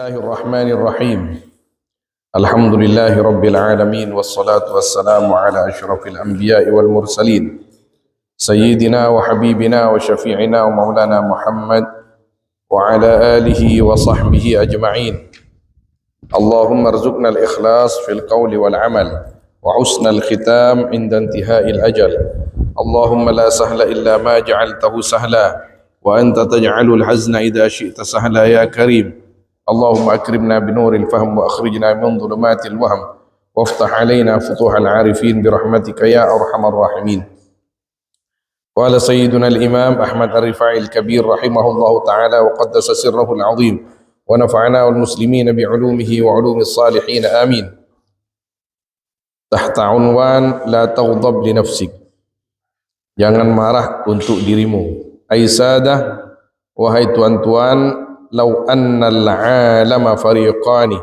الله الرحمن الرحيم الحمد لله رب العالمين والصلاة والسلام على أشرف الأنبياء والمرسلين سيدنا وحبيبنا وشفيعنا ومولانا محمد وعلى آله وصحبه أجمعين اللهم ارزقنا الإخلاص في القول والعمل وحسن الختام عند انتهاء الأجل اللهم لا سهل إلا ما جعلته سهلا وأنت تجعل الحزن إذا شئت سهلا يا كريم اللهم أكرمنا بنور الفهم وأخرجنا من ظلمات الوهم وافتح علينا فتوح العارفين برحمتك يا أرحم الراحمين. قال سيدنا الإمام أحمد الرفاعي الكبير رحمه الله تعالى وقدس سره العظيم ونفعنا والمسلمين بعلومه وعلوم الصالحين آمين. تحت عنوان لا تغضب لنفسك, jangan marah untuk dirimu. Aisadah, wahai tuan-tuan, lau annal alama fariqani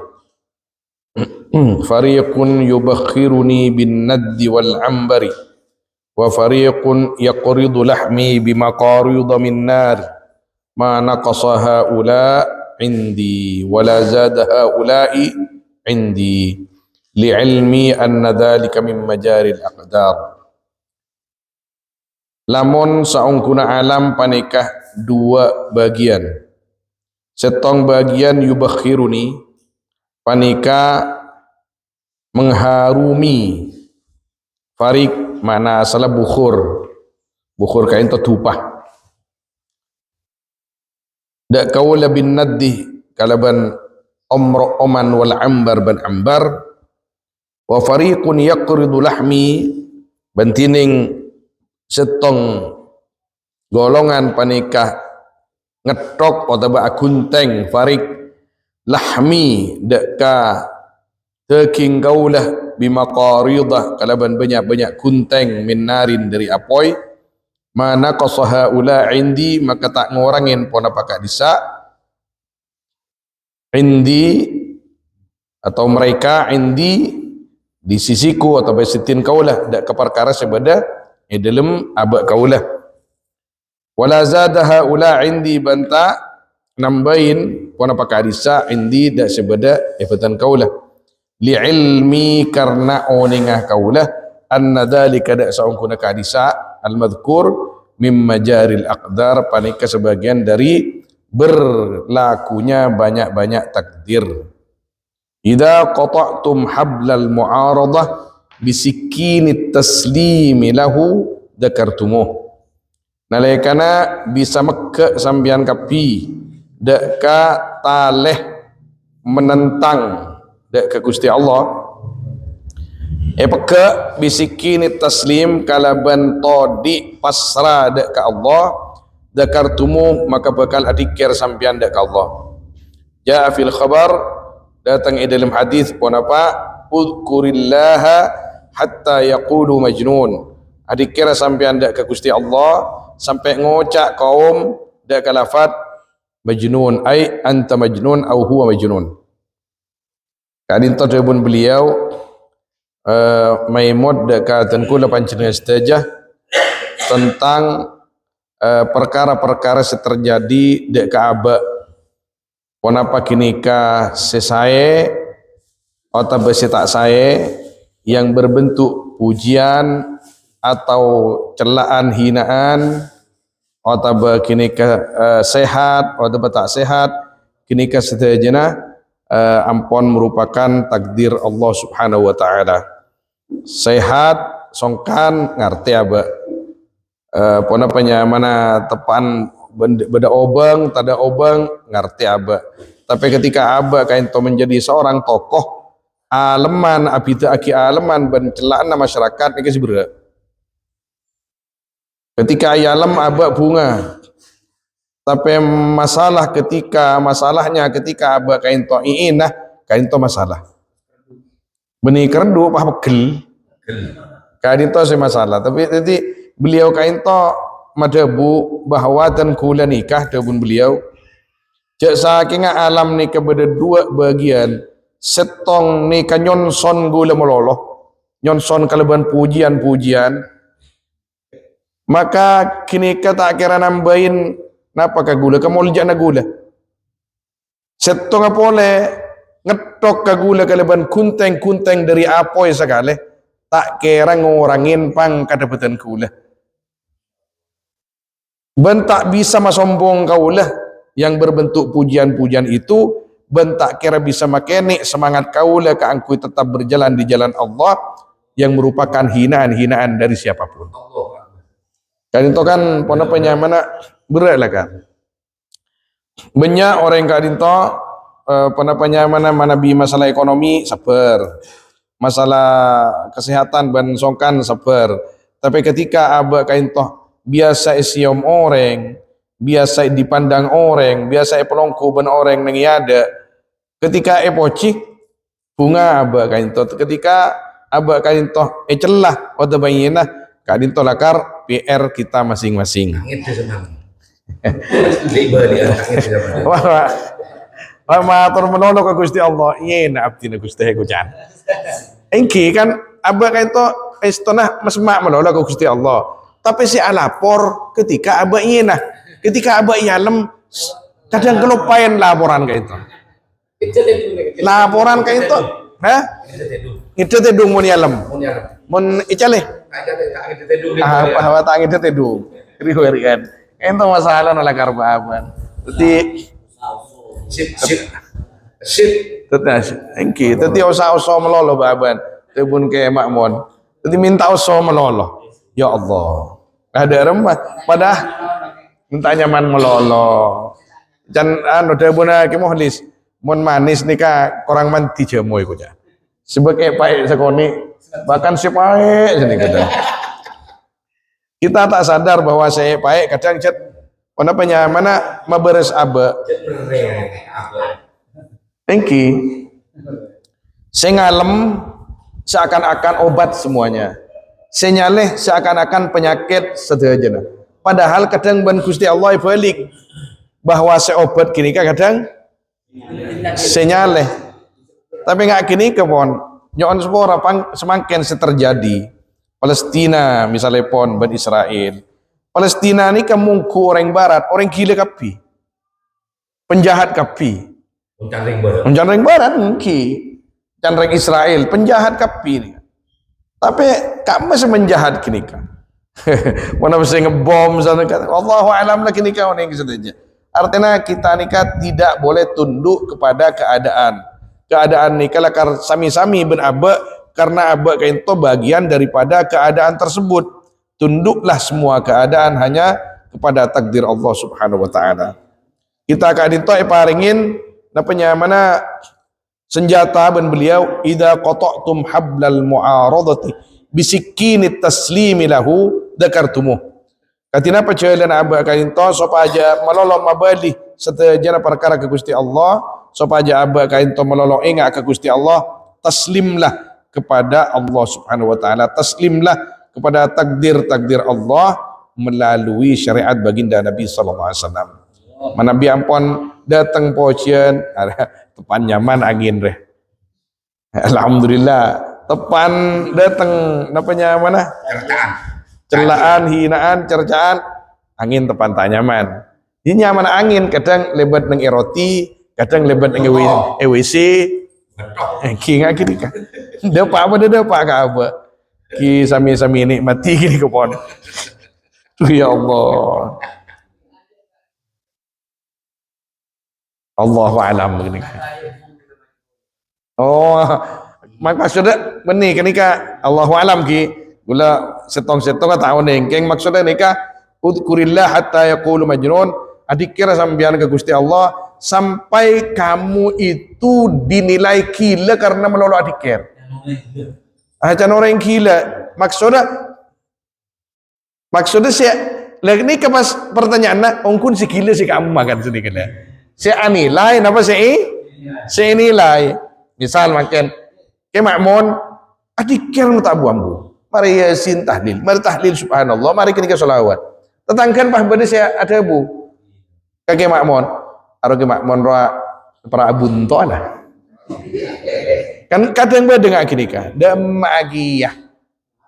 fariqun yubakhiruni bin naddi wal ambari wa fariqun yaqridu lahmi bimaqarida min nar ma naqasa haula indi wala zada haula'i indi li'ilmi anna dhalika min majaril aqdar. Lamun saungkuna alam panikah dua bagian, setong bagian yubakhiruni panika mengharumi, farik mana asal bukhur kain to tupah dak kaula bin naddi kalaban omro oman wal ambar ban ambar wa fariqun yaqridu lahmi bantining setong golongan panikah ngetok atau akunteng farik lahmi deka teking kaulah bimaqaridah kalaban banyak-banyak kunteng min narin dari apoy mana qasaha ula indi maka tak ngorangin pon apakah disa indi atau mereka indi di sisiku atau besitin kaulah dak keperkara sebada dalam abak kaulah wala zadaha ula indi banta nambahin pon apakah disa indi dak sebada ifatan kaulah li ilmi karna oningah kaulah anna dzalika dak saungkuna kadisa al madhkur mim majaril aqdar panika sebagian dari berlakunya banyak-banyak takdir. Idza qata'tum hablal mu'aradah bisikini taslimi lahu dzakartumuh nalaikana bisa mekke sambian kapi dak ka taleh menentang dak ke Gusti Allah peke bisikini taslim kalaban todi pasrah dak ka Allah dzakartumuh maka bakal adikir sambian dak ka Allah. Jaa fil khabar datang dalam hadis pun apa udhkurillaha hatta yaqulu majnun adikira sampai anda ke Gusti Allah sampai ngocak kaum dak kalafat majnun ai anta majnun au huwa majnun. Kadin tadabun beliau maimud dak katanku lapan cenah istajah tentang perkara-perkara seterjadi dak kaaba ponapa kinika sesae atau besi tak sae yang berbentuk pujian atau celaan hinaan atau kinika sehat atau tak sehat kinika setajana ampun merupakan takdir Allah Subhanahu wa taala. Sehat songkan ngerti aba pona mana tepan beda obang tada obang ngerti aba tapi ketika aba kain to menjadi seorang tokoh aleman abita aki aleman bencelaan masyarakat ini sebenarnya ketika alam aba bunga tapi masalahnya ketika aba kain to iinah kain to masalah benih kerdu pah pegel kain to masalah tapi jadi beliau kain to madabu bahwa dan kula nikah dabun beliau cek saking alam ni kepada dua bagian setong ni ka nyonson gula meloloh nyonson kalaban pujian-pujian maka kini ka tak kira nambahin napa ka gula ka mulja na gula Setong apa oleh ngetok kagula kaleban kunteng-kunteng dari apoy sekali tak kira ngurangin pang kadapatan kula. Bentak bisa masombong kaulah yang berbentuk pujian-pujian itu bentak kira bisa makene semangat kaulah keangkui tetap berjalan di jalan Allah yang merupakan hinaan-hinaan dari siapapun. Kan itu kan pona penyamana berat lah kan. Banyak orang yang kadinto pona penyamana manabi masalah ekonomi sabar, masalah kesehatan ban songkan sabar. Tapi ketika aba kainto biasa isiom orang, biasa dipandang orang, biasa pelongku ben orang nang ada. Ketika poci bunga aba kainto, ketika aba kainto celah wada bayina kadinto lakar PR kita masing-masing. Wah matur menolong ke Gusti Allah, iya abdi na Gusti ku jan. Engki kan aba kainto istonah mesmak menolong ke Gusti Allah. Tapi si lapor ketika aba iya ketika aba ialem kadang kelupain laporan kayak itu. Laporan kayak itu, hah? Itu tedung mun ialem. Mun icale. Apa tangi itu tedung. Riwerian. Ento masalah nolak karbaban. Jadi sip. Tetas. Engki, tadi usaha melolo baban. Tebun ke makmon. Tadi minta usaha melolo. Ya Allah, ada remah, padahal minta nyaman melolo. Dan anu debuna ki mohlis, mon manis nika kurang manti jamu iku ja. Sebagai paek sekoni, bahkan si paek sini kadang. Kita tak sadar bahwa saya paek kadang cet mana penyamana maberes abe. Engki, saya ngalem seakan-akan obat semuanya. Senyaleh seakan-akan penyakit sederhana. Padahal kadang ban Gusti Allah balik bahwa seobat kini kadang senyaleh. Tapi nggak kini kebon nyon sepora semakin terjadi. Palestina misalnya pon ban Israel. Palestina ini kemungku orang barat, orang gila kapi. Penjahat kapi. Penjahat barat mungkin. Canreng Israel, penjahat kapi ini. Tapi kamu masih menjahat kini kan. Mana bisa ngebom sana kan. Allahu a'lam lah kini kau nih saja. Artinya kita nikah tidak boleh tunduk kepada keadaan. Keadaan nikah lah sami-sami beraba karena aba kainto bagian daripada keadaan tersebut. Tunduklah semua keadaan hanya kepada takdir Allah Subhanahu wa taala. Kita kadinto paringin napanya mana senjata ben beliau idza qata'tum hablal mu'aradati bisikkinit taslimi lahu dzakartumuh. Katina pacalan aba kainto sopaja malolong mabali satejana perkara ke Gusti Allah, sopaja aba kainto malolong ingat ke Gusti Allah, taslimlah kepada Allah Subhanahu wa taala, taslimlah kepada takdir Allah melalui syariat baginda Nabi sallallahu alaihi wasallam. Manabi ampun datang pocian tepan nyaman angin reh. Alhamdulillah tepan datang napanya mana? Celaan, hinaan, cercaan, angin tepan tak nyaman. Ini nyaman angin kadang lebat neng eroti, kadang lebat neng EWC. Ki ngak kini kan. Dapat apa dah dapat ke apa? Ki sami-sami nikmati gini kepon. Ya Allah. Allahu a'lam begini. Oh, maksudnya benih kenika Allahu a'lam ki gula setong-setong tahu nengkeng maksudnya nikah udzurillah hatta yaqulu majnun adikira sambian ke Gusti Allah sampai kamu itu dinilai gila karena melolo adikir. Acan orang gila maksudnya sih lagi ini ke pas pertanyaan ongkun si gila si kamu makan sedikit ya. Saya nilai, apa saya nilai. Misal makan, ke makmon, adikir tak buambu. Mari yasin tahlil, mari tahlil subhanallah, mari kita solawat. Tetangkan pah benda saya ada bu. Kake makmon, aroge makmon roa para abunto lah. Kan kadang beda nggak kini kah? Demagiyah.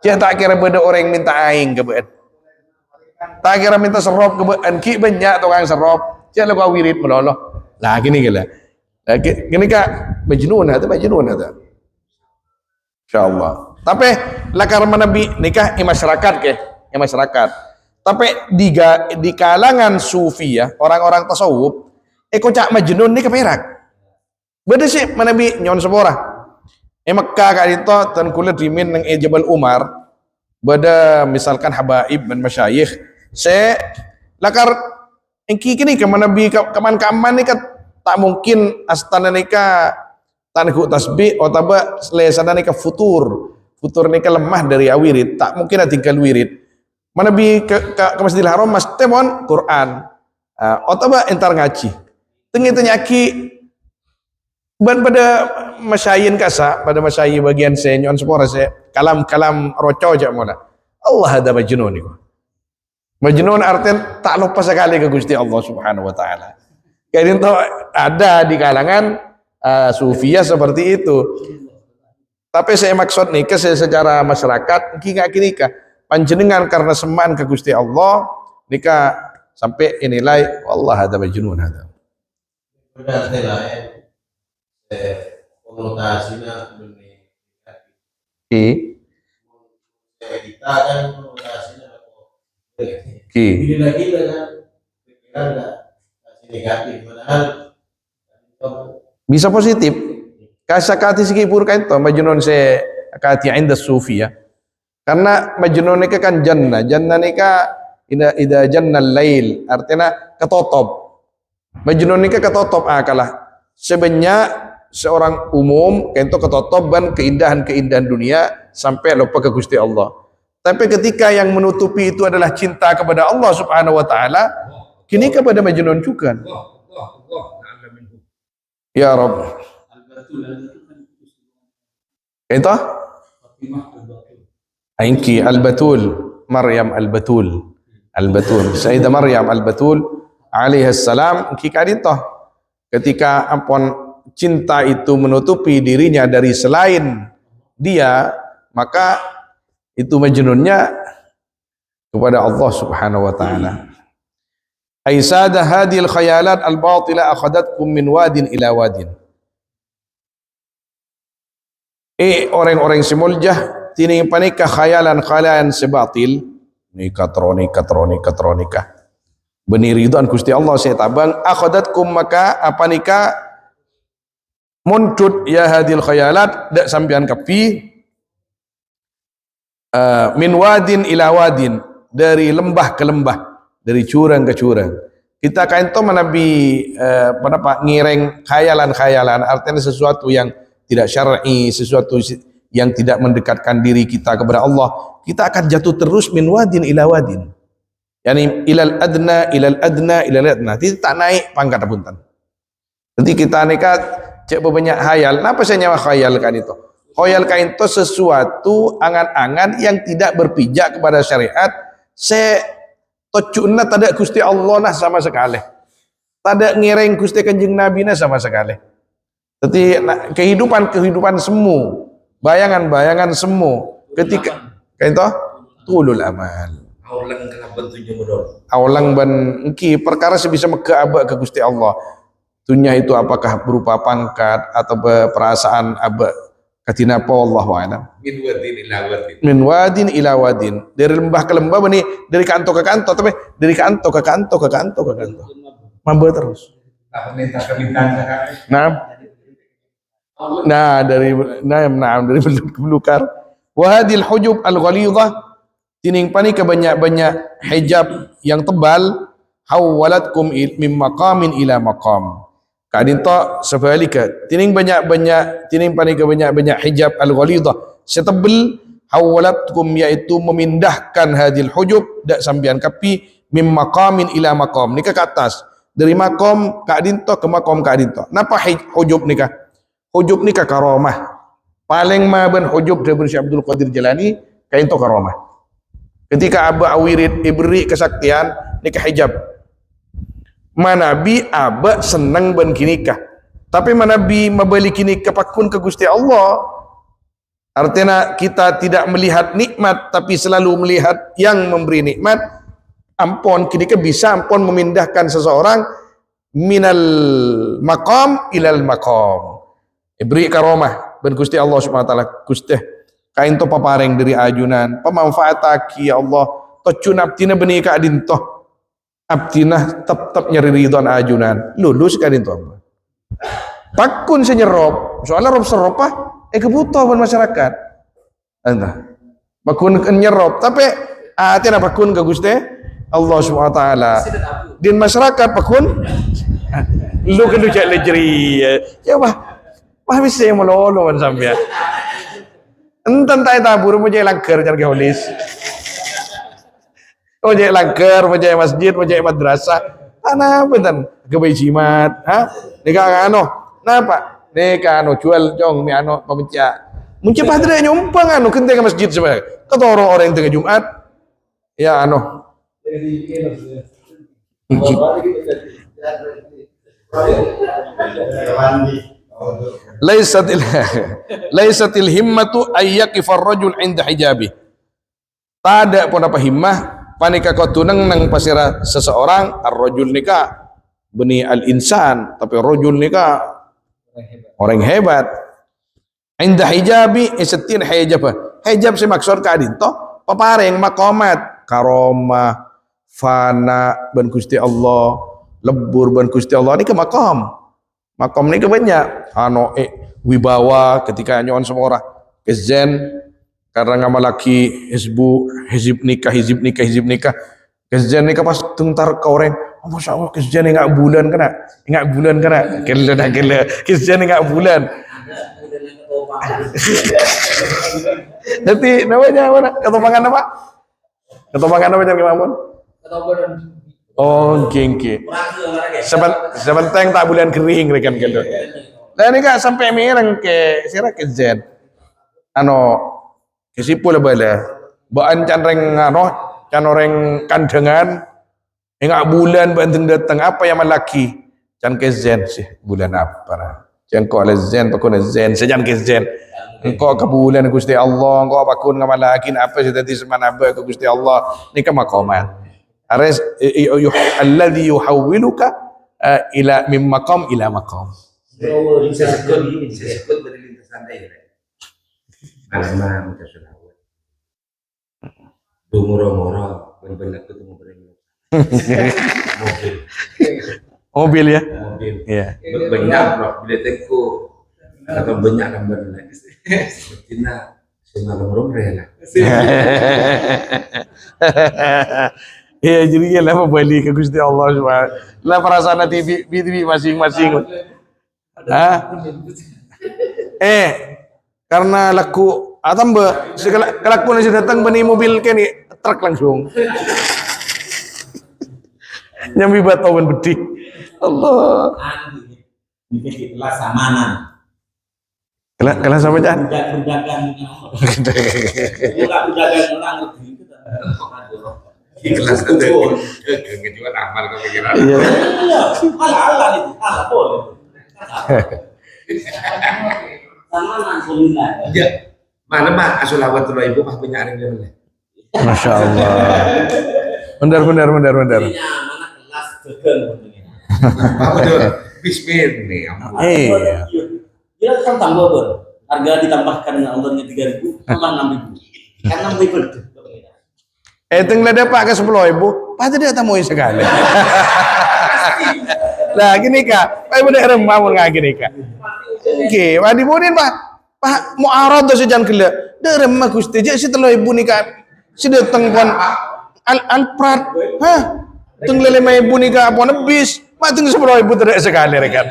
Jangan tak kira beda orang minta aing kebet. Tak kira minta serop kebet, ki banyak tukang serop. Jangan kau wirid meloloh. Lah gini gila. Gini kak majnun ada. Insyaallah. Tapi lakar manabi nikah i masyarakat ke, masyarakat. Tapi di kalangan sufi ya, orang-orang tasawuf, kocak majnun ni keperak. Beda sih manabi nyon sepora. Mekah kali itu tan kulit rimin nang Jabal Umar. Beda misalkan habaib dan masyayikh. Se lakar engki kini ke manabi kaman-kaman ni tak mungkin astana nikah tanku tasbih otaba lesana nikah futur nikah lemah dari awirid, tak mungkin ada tinggal wirid. Manabi ke Masjidil Haram mas temon Quran otaba entar ngaji tengi tenyaki pada masyayin kasa pada masyayi bagian senyon sepora kalam roco aja mona Allah ada majnun ni majnun artinya tak lupa sekali ke Gusti Allah Subhanahu wa taala. Kayak itu ada di kalangan sufiyah seperti itu. Tapi saya maksud nikah secara masyarakat kini kah panjenengan karena semaan ke Gusti Allah nikah sampai inilai wallah ada majnun ada. Berarti lain konotasinya dunia. Kita kan konotasinya gila-gila kan pikiran enggak negatif padahal bisa positif. Kasakati segi purka itu majnun se akati inda sufi ya. Karena majnun nikah kan jannah nikah ida jannal lail artinya ketotop. Majnun nikah ketotop akalah. Sebenarnya seorang umum kento ketotop ban keindahan dunia sampai lupa ke Gusti Allah. Tapi ketika yang menutupi itu adalah cinta kepada Allah Subhanahu wa taala, kini kepada majnun juga. Ya Rabb. Itu? Ainki Al-Batul, Maryam Al-Batul. Sayyidah Maryam Al-Batul alaihi salam ketika ampun cinta itu menutupi dirinya dari selain dia, maka itu majnunnya kepada Allah Subhanahu wa taala. Aisada hadhil khayalat al-batila akhadatkum min wadin ila wadin. Orang-orang semuljah tining panika khayalan sebatil nikah tronika benih ridwan Gusti Allah saya tabang akhadatkum maka apa nikah muncut ya hadhil khayalat dak sampean kapi min wadin ila wadin dari lembah ke lembah dari curang ke curang. Kita kain to menabi ngireng khayalan artinya sesuatu yang tidak syar'i, sesuatu yang tidak mendekatkan diri kita kepada Allah, kita akan jatuh terus min wadin ila wadin. Yani ilal adna. Tidak tak naik pangkat punten. Nanti kita nekat cek banyak khayal. Kenapa saya nyawa khayal kan itu? Khayal kain itu sesuatu angan-angan yang tidak berpijak kepada syariat. Tocuna tada Gusti Allah nah sama sekali. Tada ngireng Gusti Kanjeng Nabi nah sama sekali. Jadi kehidupan semu, bayangan semu ketika kayak itu tulul amal. Aulang kenapa tujuh modal? Aulang ban engki perkara sebisa mega abak ke Gusti Allah. Dunia itu apakah berupa pangkat atau perasaan abak katina apa wallahu a'lam. Min wadin ila wadin. Dari lembah ke lembah bani, dari kanto ke kanto, tapi dari kanto ke kanto. Mabur terus. Dari belukar. Wahadil hujub al-ghalidhah tining pani ke banyak hijab yang tebal hawalatkum min maqamin ila maqam. Kadinto sebalika tining pani ke banyak hijab al-ghalidhah setebal hawalatkum yaitu memindahkan hadil hujub dak sambian kapi min maqamin ila maqam nikah ke atas dari maqam kadinto ke maqam kadinto. Napa hujub nikah? Hujub nikah karamah. Paling maben hujub dari Syekh Abdul Qadir Jalani kain to karamah. Ketika aba awirid ibri kesaktian nikah hijab. Manabi aba senang ben kinikah. Tapi manabi membeli kinikah pakun ke Gusti Allah. Artinya kita tidak melihat nikmat tapi selalu melihat yang memberi nikmat. Ampun kinikah bisa ampun memindahkan seseorang minal maqam ilal maqam. Beri karomah ben Gusti Allah Subhanahu wa taala Gusti kain to papareng dari ajunan pemanfaataki ya Allah tocun abdina beni ka adin to abdina tetap nyari ridwan ajunan lulus ka adin to pakun senyerop soalnya rob serop kebutuhan masyarakat anda pakun nyerop tapi tina pakun ke Gusti Allah Subhanahu wa taala din masyarakat pakun lu kan cak lejeri ya wah bisa yang melolo man sampai enten tay tabur mo jay langker jar geholis mo jay langker mo jay masjid mo jay madrasah ana benten gebay jimat ha nika ano napa nika ano jual jong mi ano pamenca munci padre nyumpang ano kente ke masjid sebenarnya ketoro orang tengah Jumat ya ano laisatil himmatu ayyakifar rajul inda hijabi tada pun apa himmah panika kau tunang nang pasira seseorang ar-rajul nikah beni al-insan tapi rajul nikah orang hebat inda hijabi isetin hijab si maksud ka adin to papareng maqamat karomah fana ban Gusti Allah lebur ban Gusti Allah ini ke maqam ini banyak ano wibawa ketika nyon semua orang kezen karena ngamalaki hizib nikah kezen nikah pas tungtar ke orang masya Allah kezen enggak bulan kena kela kezen enggak bulan jadi namanya mana ketopangan apa jam Mamun oh gengke sebenteng tak bulan kering rekan gitu dan ini gak sampai mereng ke sira ke zen ano kesipul bala baan canreng ano canoreng kandengan enggak bulan banteng datang apa yang malaki can ke zen sih bulan apa can ko ala zen pakun zen sejan ke zen engkau ke bulan Gusti Allah engkau pakun ngamalakin apa sih tadi semana apa ke Gusti Allah ini ke maqamat ares alladhi yuhawwiluka ila min maqam ila maqam Bisa sekut dari lintasan daerah. Alamak kita sudah buat. Moro-moro benar-benar ketemu berenang. Mobil ya? Mobil. Iya. Banyak bro, bila teko atau banyak gambar lagi. Sepertinya semalam rela. Iya jadi lah balik ke Gusti Allah Subhanahu. Lah perasaan TV masing-masing. Karena laku atamba kelakuan nasi datang bani mobil kini truk langsung nyambi batawan bedi Allah kelas amanan kelas apa Chan? budak-budakan budak-budakan orang Di kelas itu juga amal kepikiran. Iya. Ala itu, ala boleh. Sama Rasulullah. Ya, mana mah asulawatul ibu mah punya aring dulu. Masya Allah. Benar. Mana kelas gagal. Apa tuh? Bismillah nih. Iya. Dia kan tambah ber. Harga ditambahkan dengan Allahnya 3.000, tambah 6.000. Kan 6.000. Tenglah dapat ke 10.000, pasti dia tamuin sekali. Lah gini kak, apa bener remah mau nggak gini kak? Oke, wadi bodin pak mau arad tuh sejan kela, derem mah gusti jadi setelah ibu nikah, sudah tengpon alprat, tenglele mah ibu nikah apa nebis, mak teng 10.000 tidak sekali rekan.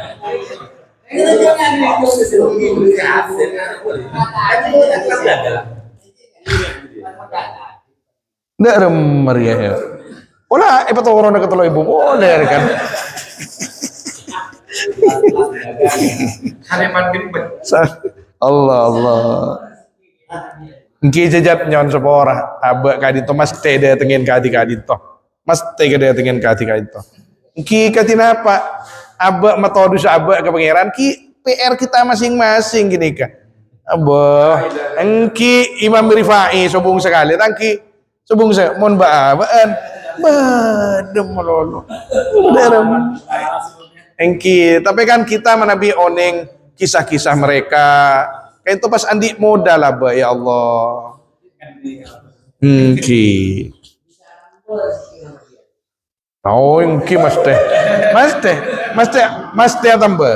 Nggak remeriah ya. Olah, apa tuh orang dekat lo ibu boleh kan? Allah. Nki jejat nyon sepora, abak kadito mas tede tengin kadi kadito, mas tede tengin kadi kadito. Nki katina apa? Abak metodus abak ke pangeran ki PR kita masing-masing gini kan. Abah, nki Imam Rifai sobung sekali, tangki. Sebung saya, mohon baan, badem melolo, dalam. Engki, tapi kan kita menabi oneng kisah-kisah mereka. Kayak itu pas andi modal lah, ya Allah. Engki. Oh, engki mas teh tambah.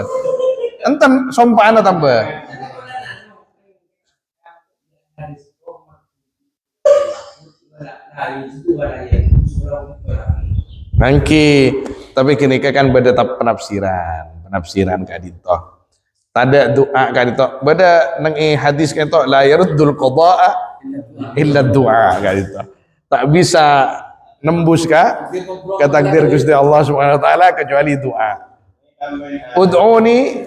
Entam sompaan tambah. Nangki, tapi kini kan beda penafsiran kadito. Tada doa kadito, beda nang hadis kadito la yaruddul qada'a illa doa kadito. Tak bisa nembus ke takdir Gusti Allah Subhanahu wa taala kecuali doa. Ud'uni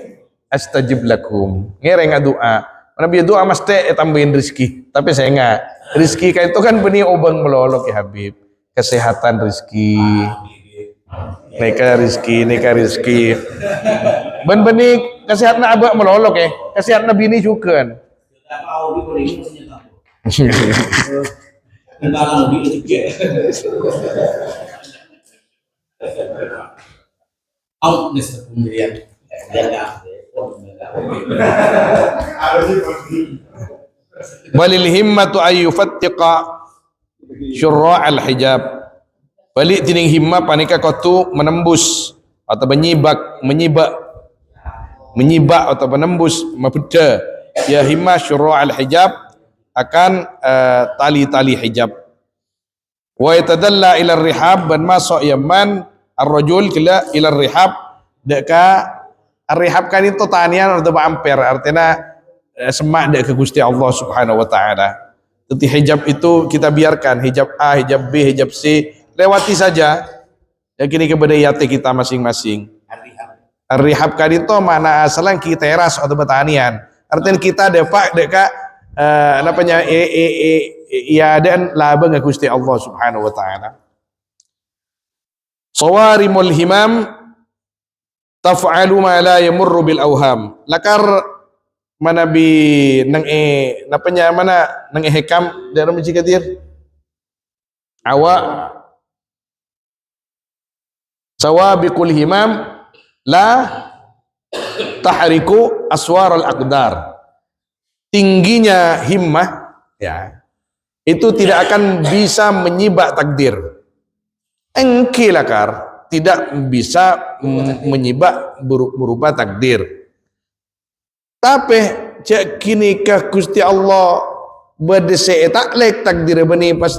astajib lakum. Ngereng doa. Nabi doa mesti tambahin rezeki, tapi saya enggak. Rezeki kayak itu kan benih obang melolok ya Habib. Kesehatan rezeki. Neka rezeki. Ben benih kesehatan abak melolok ya. Kesehatan bini juga. Walil himmatu ayyufattiqa syurra al hijab. Balik tining himma panika kotu menembus atau menyibak atau menembus mapeda ya himma syurra al hijab akan tali-tali hijab. Wa yatadalla ila rihab ban masuk yaman ar-rajul kila ila rihab deka ar-rihab kan itu tanian atau amper artinya semak dek ke Gusti Allah Subhanahu wa taala. Jadi hijab itu kita biarkan hijab A, hijab B, hijab C lewati saja. Ya kini kepada yate kita masing-masing. Ar-rihab kan itu mana asalnya kita teras atau pertanian. Artinya kita depak deka namanya ya dan laba ke Gusti Allah Subhanahu wa taala. Sawarimul himam taf'alu ma la yamurru bil awham. Lakar manabi nang napanya mana nang hekam dalam jikadir awa sawabiqul himam la tahriku aswar al aqdar. Tingginya himmah ya itu tidak akan bisa menyibak takdir. Engki lakar tidak bisa menyibak berupa takdir. Tapi cek kini ke Gusti Allah berdese taklek takdir bani pas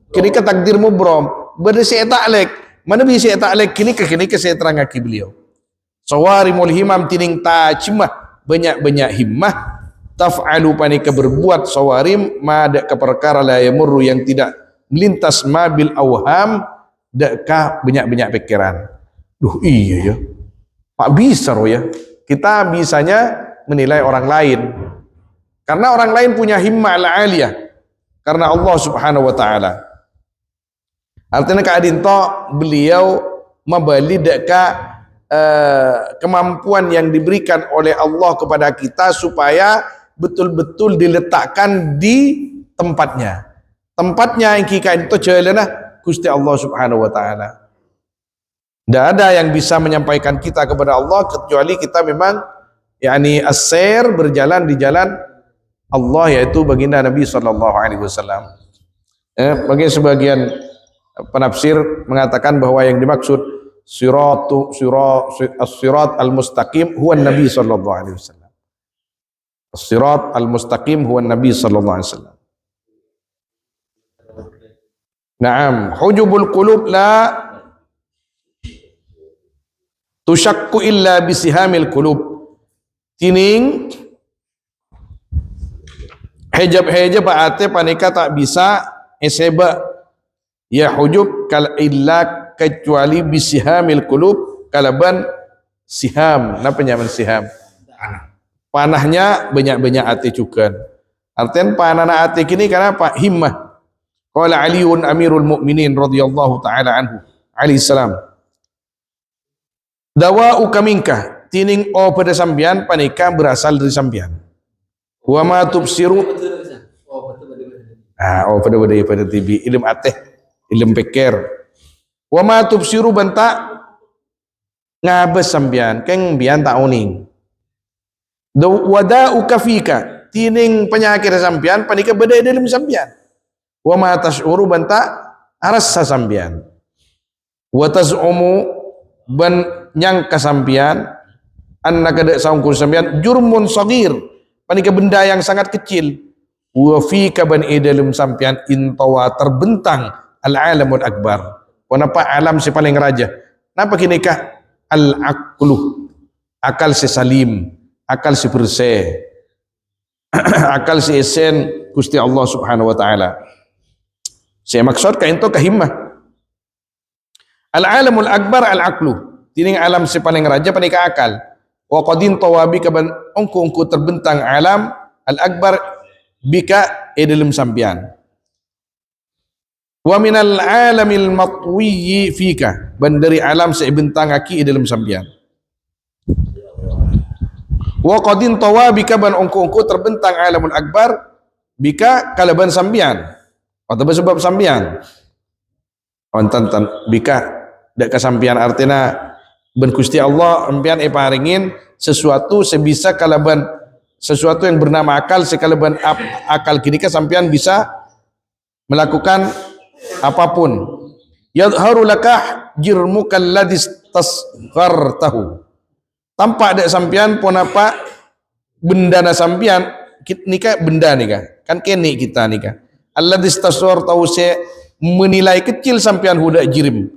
kini ke takdir mubrom berdese taklek mana bisa taklek kini ke saya terang aki beliau. Sawarimul himam tining tajmah banyak himmah taf'alu panika berbuat sawarim mada ke perkara la yamurru yang tidak melintas mabil awham deka banyak pikiran. Duh iya ya. Pak bisa roh ya. Kita bisanya menilai orang lain. Karena orang lain punya himmah al-aliyah. Karena Allah Subhanahu wa taala. Artinya keadinto beliau membeli deka kemampuan yang diberikan oleh Allah kepada kita supaya betul-betul diletakkan di tempatnya. Tempatnya yang kita itu jalanah Gusti Allah Subhanahu wa taala. Tidak ada yang bisa menyampaikan kita kepada Allah kecuali kita memang yakni as-sair berjalan di jalan Allah yaitu baginda Nabi sallallahu alaihi wasallam. Bagi sebagian penafsir mengatakan bahwa yang dimaksud as-sirat al-mustaqim huwa Nabi sallallahu alaihi wasallam. As-sirat al-mustaqim huwa Nabi sallallahu alaihi wasallam. Naam, hujubul qulub la tushakku illa bisihamil qulub. Tining hijab ate panika tak bisa eseba ya hujub kal illa kecuali bisihamil qulub kalaban siham. Napa nyaman siham? Panahnya banyak ate juga. Artian panana ate kini karena apa? Himmah. Qala Aliun Amirul Mukminin radhiyallahu taala anhu alaihi salam. Dawa'uka minka tining o pada sambian panika berasal dari sambian. Wa ma tubsiru pada tibi ilmu ateh ilmu pikir. Wa ma tubsiru banta ngabes sambian keng bian tak uning wada'uka fika tining penyakit sambian panika beda dalam sambian wa ma tash'uru banta arasa sambian wa taz'umu ban nyang kasambian annaka dak saungkur sambian jurmun sagir panika benda yang sangat kecil wa fika ban dalam sambian intawa terbentang al-alamul akbar. Kenapa alam si paling raja? Napa kini kah? Al-aqlu, akal si salim, akal si bersih, akal si esen Gusti Allah Subhanahu wa taala. Saya maksud ka itu kahimmah. Al-alamul akbar al-aqlu. Tining alam si paling raja panika akal. Wa qadin tawabi kaban ongko terbentang alam al-akbar bika dalam sampian. Wa minal alamil matwiyyi fika ban dari alam seibentang aki dalam sambian wa qadin tawabika ban ongko terbentang alamul akbar bika kalaban sambian atau sebab sambian ontan bika dak kasampian artinya ben Gusti Allah empian paringin sesuatu sebisa kalaban sesuatu yang bernama akal sekalaban akal kini kasampian bisa melakukan apapun yadharu lakah jirmukal ladis tasghartahu tampak dek sampian pun apa benda na sampian nikah benda nikah kan kene kita nikah alladis tasghartahu se menilai kecil sampian hudak jirim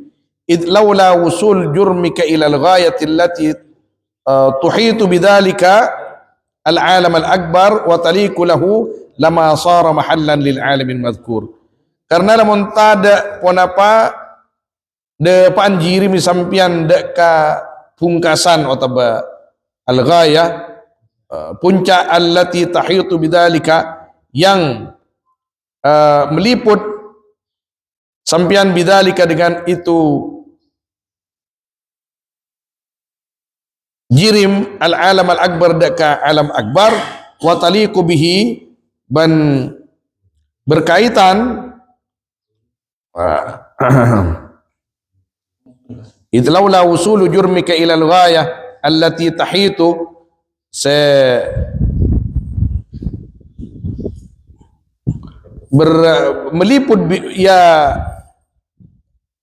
id laula wusul jurmika ila al-ghayati allati tuhitu bidzalika al-alam al-akbar wa taliku lahu lama sara mahallan lil alamin madhkur. Karena lamun tada pon apa de panjiri misampian de ka pungkasan atau al-ghaya puncak allati tahitu bidzalika yang meliput sampian bidzalika dengan itu jirim al-alam al-akbar de ka alam akbar wa taliqu bihi ban berkaitan idlaula wusulu jurmika ila al-ghayah allati tahitu meliput ya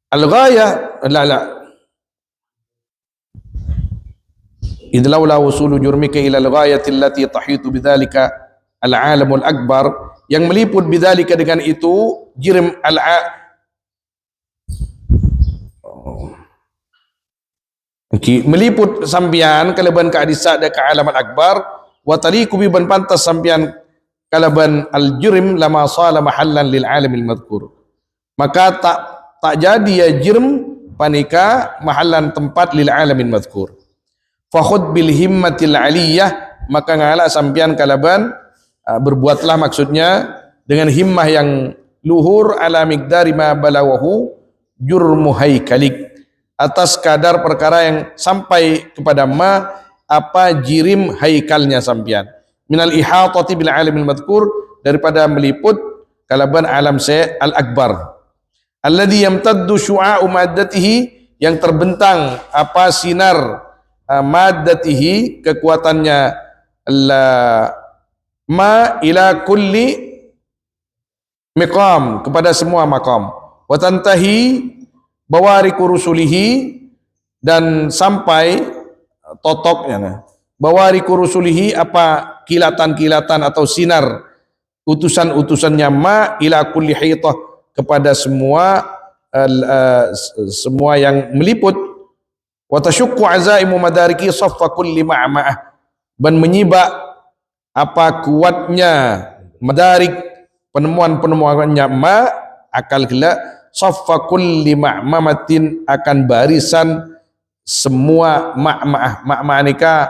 al-ghayah la idlaula wusulu jurmika ila al-ghayati allati tahitu bidzalika al-alamul akbar yang meliput bidzalika dengan itu jirim meliput sampian kalaban keadisa dan kealaman akbar wa taliqu bi ban pantas sampian kalaban al-jurm lama sala mahallan lil alamil madhkur maka tak jadi ya jurm panika mahallan tempat lil alamin madhkur fa khud bil himmatil aliyah maka ngala sampian kalaban berbuatlah maksudnya dengan himmah yang luhur ala miqdari ma balawahu jurmu haikalik atas kadar perkara yang sampai kepada ma apa jirim haikalnya sampian minal ihatati bil alamil madhkur daripada meliput kalaban alam al akbar alladhi yamtaddu syu'a'u maddatihi yang terbentang apa sinar maddatihi kekuatannya ma ila kulli miqam kepada semua maqam wa tantahi bawariku rusulihi dan sampai totoknya bawariku rusulihi apa kilatan-kilatan atau sinar utusan-utusannya ma ila kulli haitah kepada semua semua yang meliput wa tasyukku azaimu madariki saffa kulli ma'ma'ah dan menyibak apa kuatnya madarik penemuan-penemuannya ma akal gila saffa kulli ma'mamatin akan barisan semua ma'ma'ah nikah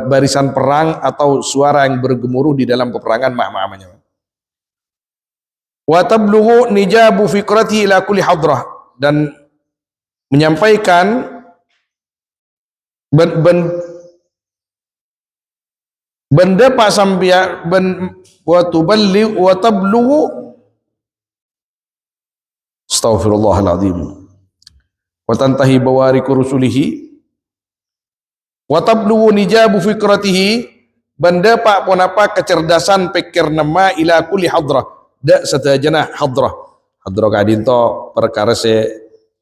barisan perang atau suara yang bergemuruh di dalam peperangan ma'ma'ahnya wa tablughu nijabu fikrati ila kulli hadrah dan menyampaikan benda pak sambia wa tuballigh wa tablughu astaghfirullahaladzim wa tantahi bawariku rusulihi Wa tabluwu nijabu fikratihi benda pak pun apa kecerdasan pikir nama ila kulli hadrah dak setajana hadrah kadin to perkara se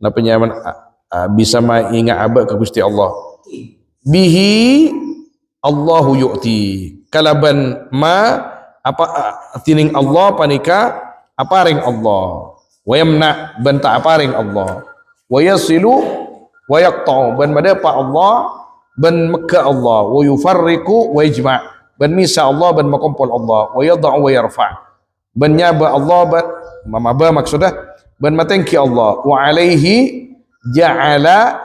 na penyaman bisa ingat abad ke Gusti Allah bihi Allahu yu'ti kalaban ma apa tining Allah panika aparing Allah wa yamna banta aparing Allah wa yasilu wa yaqta'u ban mada pa Allah ban mekka Allah wa yufarriqu wa yajma' ban misa Allah ban makumpul Allah wa yada'u wa yarfa' ban nyaba Allah ban mamaba maksudnya ban matengki Allah wa alaihi ja'ala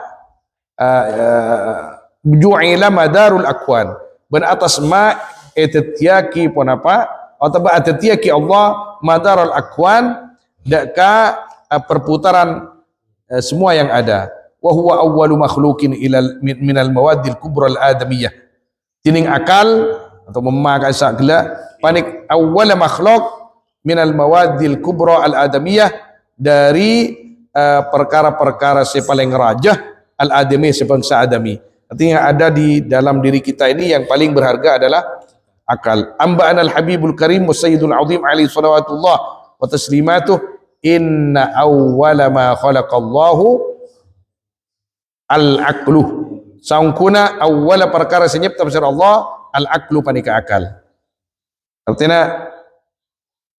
ju'ila madarul akwan ban atas ma etetiaki pun apa atau etetiaki Allah madarul akwan daka perputaran semua yang ada wa huwa awwalu makhluqin minal mawaddil kubra al adamiyah tining akal atau memakai sagla panik awwal makhluk minal mawaddil kubra al adamiyah dari perkara-perkara si paling rajah al adami sebangsa adami. Artinya ada di dalam diri kita ini yang paling berharga adalah akal. Amba'ana al-habibul karim wa sayyidul azim alaihi salawatullah wa taslimatuh inna awwala ma khalaqallahu al-aqlu. Saungkuna awwala perkara senyipta besar Allah al-aqlu panika akal. Artinya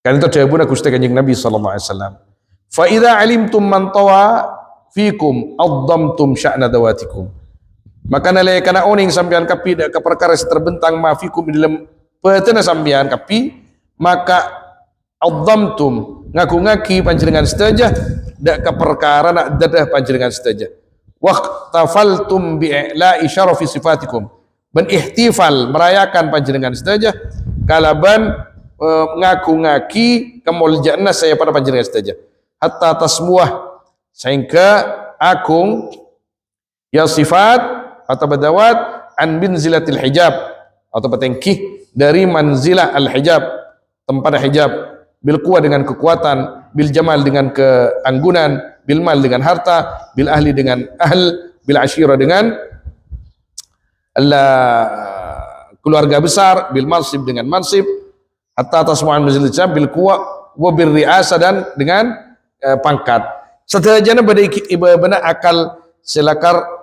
kan itu jawabuna Gusti Kanjeng Nabi sallallahu alaihi wasallam. Fa idza alimtum man tawa fikum addamtum sya'na dawatikum. Maka nalai kana oning sambian kapi dak ka perkara terbentang mafikum di dalam petena sambian kapi maka addamtum ngaku-ngaki panjenengan sedaja dak ka perkara nak dadah panjenengan sedaja waqtafaltum bi'ila'i syarafi sifatikum ban ihtifal merayakan panjenengan sedaja kalaban ngaku-ngaki kemuliaan saya pada panjenengan sedaja hatta tasmuah sehingga agung ya sifat atau badawat an binzilatil hijab atau petengkih dari manzilah al hijab tempat hijab bil quwa dengan kekuatan bil jamal dengan keanggunan bil mal dengan harta bil ahli dengan ahl bil ashira dengan keluarga besar bil mansib dengan mansib hatta tasmu'an manzilatil hijab bil quwa wa bil ri'asa dan dengan pangkat setajana benar akal selakar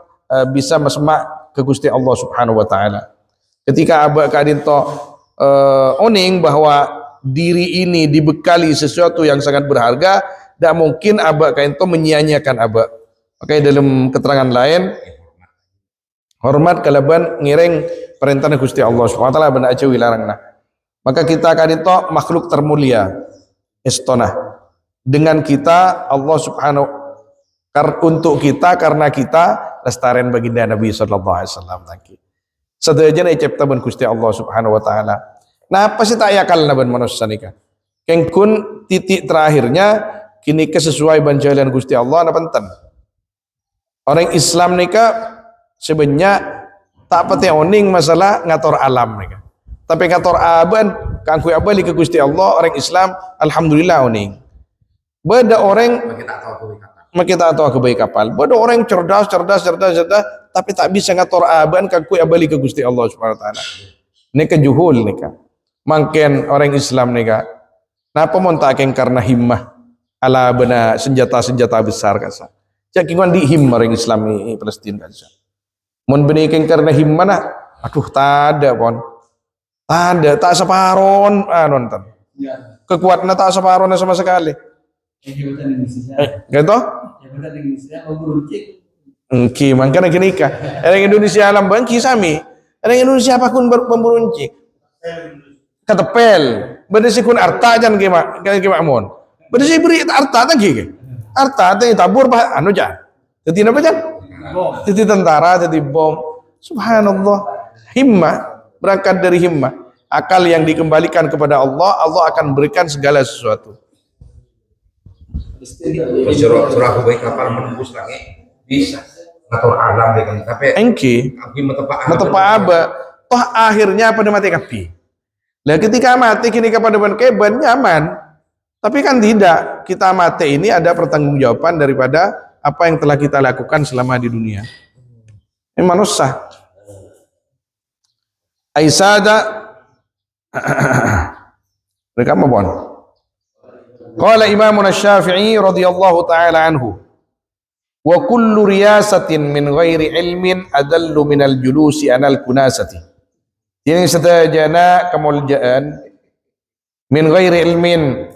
bisa mesmak ke Gusti Allah Subhanahu wa taala. Ketika aba kadin to oning bahwa diri ini dibekali sesuatu yang sangat berharga, tidak mungkin aba kadin to menyia-nyiakan aba. Makanya dalam keterangan lain hormat kalaban ngireng perintah Gusti Allah Subhanahu wa taala benda aja wilarangna. Maka kita kadin to makhluk termulia istonah. Dengan kita Allah Subhanahu untuk kita karena kita lestarian baginda Nabi sallallahu alaihi wasallam tangki. Sadayana cipta ban Gusti Allah Subhanahu wa taala. Nah, apa sih tak yakal ban manusia nika? Kengkun titik terakhirnya kini sesuai ban jalan Gusti Allah na penten. Orang Islam nika sebenarnya tak pati oning masalah ngatur alam nika. Tapi ngatur aban kangku abali ke Gusti Allah orang Islam alhamdulillah oning. Beda orang kita tahu kebaik kapal. Bodoh orang cerdas, tapi tak bisa ngatur aban kagui abali ke Gusti Allah Subhanahu wa taala. Nika juhul nika. Mangken orang Islam nika. Napa mon takeng karena himmah ala bena senjata-senjata besar kasa. Cakingan di himmah orang Islam ini Palestina kasa. Mon benikeng karena himmah nah, aduh tak ada pon. Tak separon nonton. Kekuatan tak separon sama sekali. Gitu? Engki, makanya gini kah? Orang Indonesia alam bangki sami. Orang Indonesia apapun pemburuncik. Ketepel. Benda si kun arta jan kema mon. Benda si beri arta tadi. Arta tadi tabur bah anu jan. Tadi apa jan? Tadi tentara, tadi bom. Subhanallah. Himmah berangkat dari himmah. Akal yang dikembalikan kepada Allah, Allah akan berikan segala sesuatu. Surah kebaik kapal menembus langit bisa ngatur alam dengan tapi engki metepa aba toh akhirnya pada mati kapi. Lah ketika mati kini kepada ban keban nyaman. Tapi kan tidak, kita mati ini ada pertanggungjawaban daripada apa yang telah kita lakukan selama di dunia. Ini manusia. Aisada mereka apa pun? Qala Imam Asy-Syafi'i radhiyallahu taala anhu wa kullu riyasatin min ghairi ilmin adallu minal julusi anal kunasati. Ini setajana kemuliaan min ghairi ilmin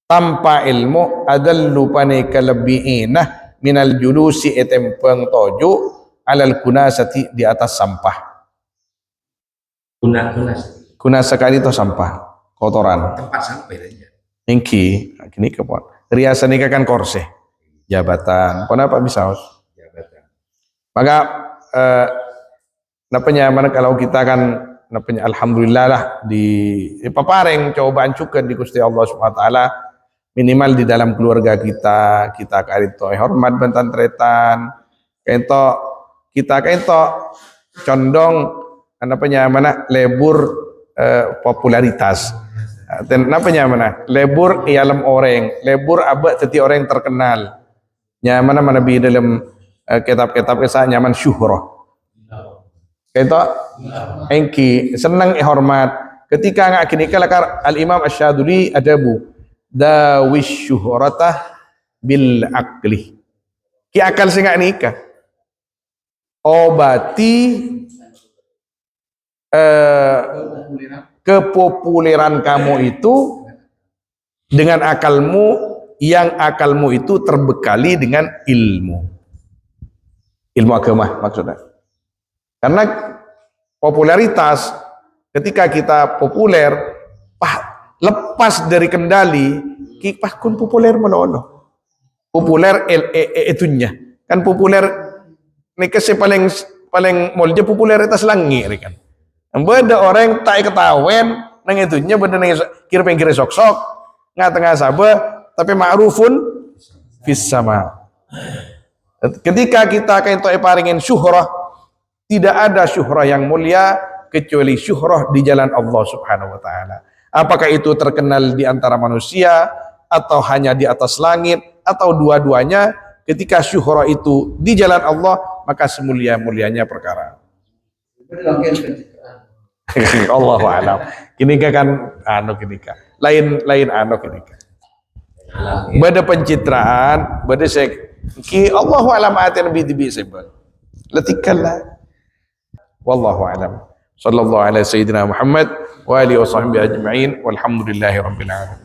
tanpa ilmu adallu pane kelebi inah minal julusi etempeng toju alal kunasati di atas sampah. Kunasa kali itu sampah kotoran tempat sampai aja. ingki kini kepon riasan ini kan korse jabatan kenapa bisa Jabatan. maka napanya mana kalau kita kan napanya alhamdulillah lah di papareng cobaan cukup di Gusti Allah Subhanahu wa taala minimal di dalam keluarga kita karito hormat bentan tretan kento kita kento condong napanya mana lebur popularitas dan napanya mana lebur ialam orang lebur abad teti orang terkenal nyaman mana bi dalam kitab-kitab kisah nyaman syuhrah itu engki senang hormat ketika ngak kini kalakar al Imam Asy-Syadzili adabu dawish syuhratah bil akli ki akal sing ngak nikah obati kepopuleran kamu itu dengan akalmu yang akalmu itu terbekali dengan ilmu agama maksudnya karena popularitas ketika kita populer lepas dari kendali kita kun populer melolo populer itunya kan populer nekese paling molje popularitas langi kan beda orang tak ketahuan nang itunya beda nang kira-kira sok-sok ngatengah sabah tapi ma'rufun fis sama. Ketika kita kaito paringin syuhrah, tidak ada syuhrah yang mulia kecuali syuhrah di jalan Allah Subhanahu wa taala. Apakah itu terkenal di antara manusia atau hanya di atas langit atau dua-duanya, ketika syuhrah itu di jalan Allah maka semulia-mulianya perkara. Allahu a'lam. Kini kan kini lain kini beda pencitraan beda sek ki Allahu a'lam atin bi sebab latikallah wallahu a'lam sallallahu alaihi sayyidina Muhammad wa alihi wa sahbihi ajma'in walhamdulillahi rabbil alamin.